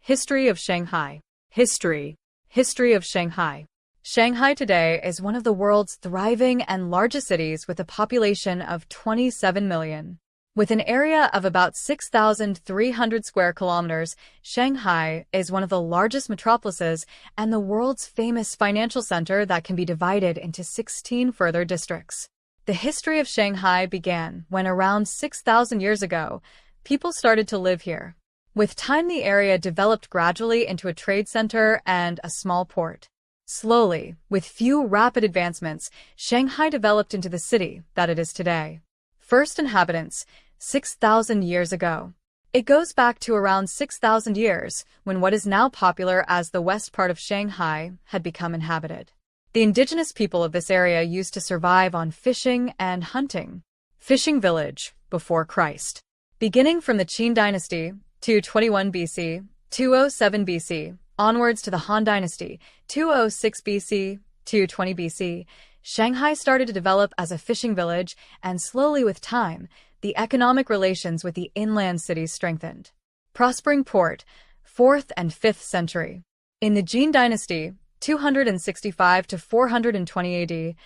History of Shanghai. History of Shanghai. Shanghai today is one of the world's thriving and largest cities with a population of 27 million. With an area of about 6,300 square kilometers, Shanghai is one of the largest metropolises and the world's famous financial center that can be divided into 16 further districts. The history of Shanghai began when around 6,000 years ago, people started to live here. With time, the area developed gradually into a trade center and a small port. Slowly, with few rapid advancements, Shanghai developed into the city that it is today. First inhabitants, 6,000 years ago. It goes back to around 6,000 years, when what is now popular as the west part of Shanghai had become inhabited. The indigenous people of this area used to survive on fishing and hunting. Fishing village, before Christ. Beginning from the Qin dynasty, 221 BC, 207 BC, onwards to the Han Dynasty, 206 BC, 220 BC, Shanghai started to develop as a fishing village, and slowly with time, the economic relations with the inland cities strengthened. Prospering port, 4th and 5th century. In the Jin Dynasty, 265 to 420 AD,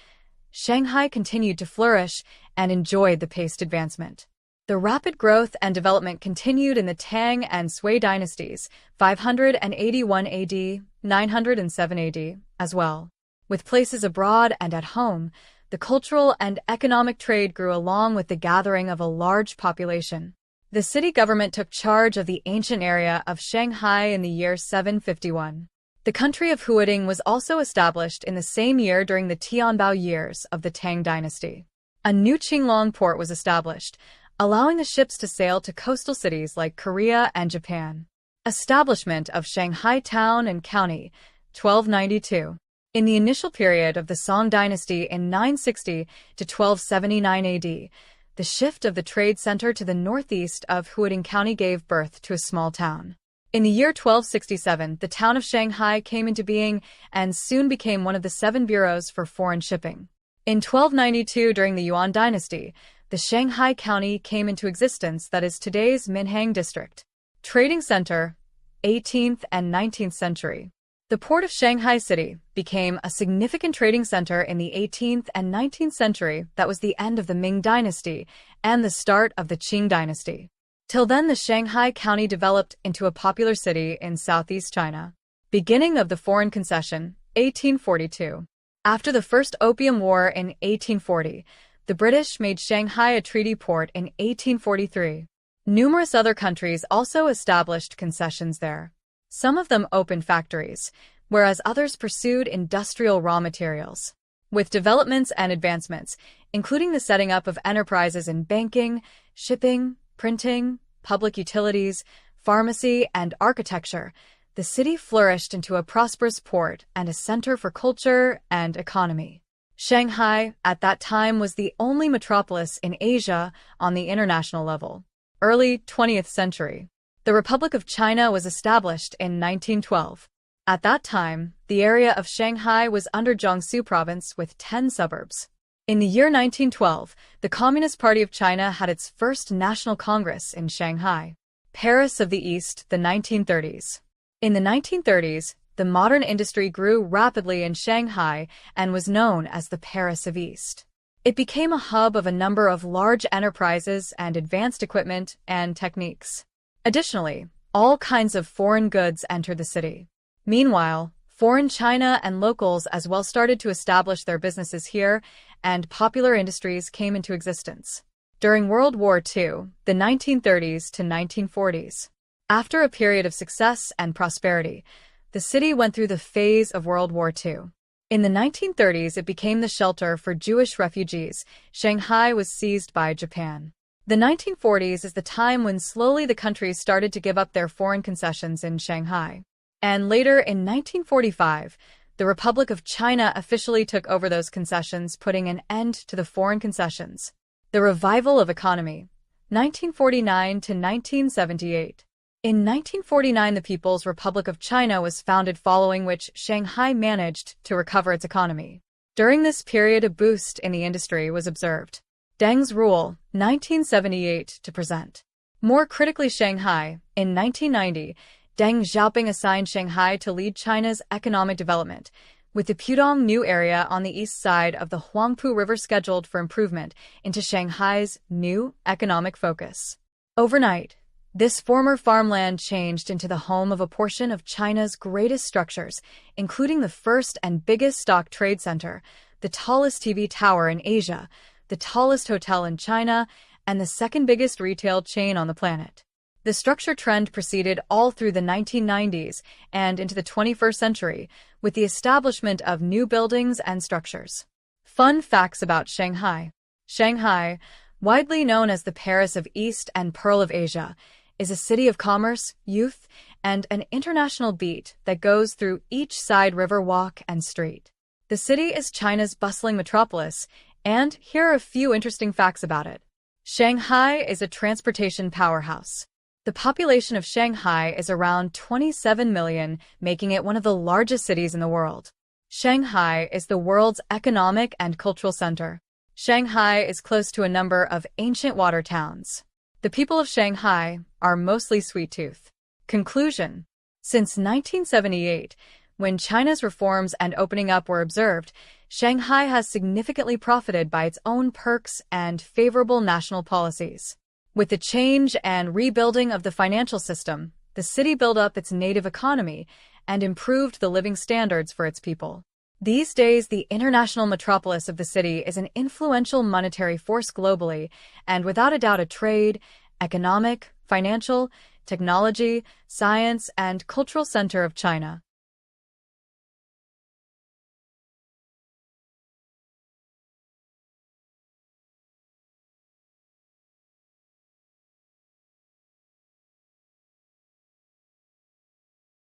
Shanghai continued to flourish and enjoyed the paced advancement. The rapid growth and development continued in the Tang and Sui dynasties, 581 AD, 907 AD, as well. With places abroad and at home, the cultural and economic trade grew along with the gathering of a large population. The city government took charge of the ancient area of Shanghai in the year 751. The country of Huading was also established in the same year during the Tianbao years of the Tang dynasty. A new Qinglong port was established, allowing the ships to sail to coastal cities like Korea and Japan. Establishment of Shanghai Town and County, 1292. In the initial period of the Song Dynasty in 960 to 1279 AD, the shift of the trade center to the northeast of Huading County gave birth to a small town. In the year 1267, the town of Shanghai came into being and soon became one of the 7 bureaus for foreign shipping. In 1292, during the Yuan Dynasty, the Shanghai County came into existence that is today's Minhang District. Trading Center, 18th and 19th century. The port of Shanghai City became a significant trading center in the 18th and 19th century that was the end of the Ming Dynasty and the start of the Qing Dynasty. Till then, the Shanghai County developed into a popular city in southeast China. Beginning of the Foreign Concession, 1842. After the First Opium War in 1840, the British made Shanghai a treaty port in 1843. Numerous other countries also established concessions there. Some of them opened factories, whereas others pursued industrial raw materials. With developments and advancements, including the setting up of enterprises in banking, shipping, printing, public utilities, pharmacy, and architecture, the city flourished into a prosperous port and a center for culture and economy. Shanghai, at that time, was the only metropolis in Asia on the international level. Early 20th century. The Republic of China was established in 1912. At that time, the area of Shanghai was under Jiangsu province with 10 suburbs. In the year 1912, the Communist Party of China had its first national congress in Shanghai. Paris of the East, the 1930s. In the 1930s, the modern industry grew rapidly in Shanghai and was known as the Paris of East. It became a hub of a number of large enterprises and advanced equipment and techniques. Additionally, all kinds of foreign goods entered the city. Meanwhile, foreign China and locals as well started to establish their businesses here, and popular industries came into existence. During World War II, the 1930s to 1940s. After a period of success and prosperity, the city went through the phase of World War II. In the 1930s, it became the shelter for Jewish refugees. Shanghai was seized by Japan. The 1940s is the time when slowly the countries started to give up their foreign concessions in Shanghai. And later, in 1945, the Republic of China officially took over those concessions, putting an end to the foreign concessions. The revival of economy, 1949 to 1978. In 1949, the People's Republic of China was founded, following which Shanghai managed to recover its economy. During this period, a boost in the industry was observed. Deng's rule, 1978 to present. More critically, Shanghai, in 1990, Deng Xiaoping assigned Shanghai to lead China's economic development, with the Pudong New area on the east side of the Huangpu River scheduled for improvement into Shanghai's new economic focus. Overnight, this former farmland changed into the home of a portion of China's greatest structures, including the first and biggest stock trade center, the tallest TV tower in Asia, the tallest hotel in China, and the second biggest retail chain on the planet. The structure trend proceeded all through the 1990s and into the 21st century, with the establishment of new buildings and structures. Fun facts about Shanghai. Shanghai, widely known as the Paris of East and Pearl of Asia, is a city of commerce, youth, and an international beat that goes through each side river walk and street. The city is China's bustling metropolis, and here are a few interesting facts about it. Shanghai is a transportation powerhouse. The population of Shanghai is around 27 million, making it one of the largest cities in the world. Shanghai is the world's economic and cultural center. Shanghai is close to a number of ancient water towns. The people of Shanghai are mostly sweet-toothed. Conclusion. Since 1978, when China's reforms and opening up were observed, Shanghai has significantly profited by its own perks and favorable national policies. With the change and rebuilding of the financial system, the city built up its native economy and improved the living standards for its people. These days, the international metropolis of the city is an influential monetary force globally and without a doubt a trade, economic, financial, technology, science, and cultural center of China.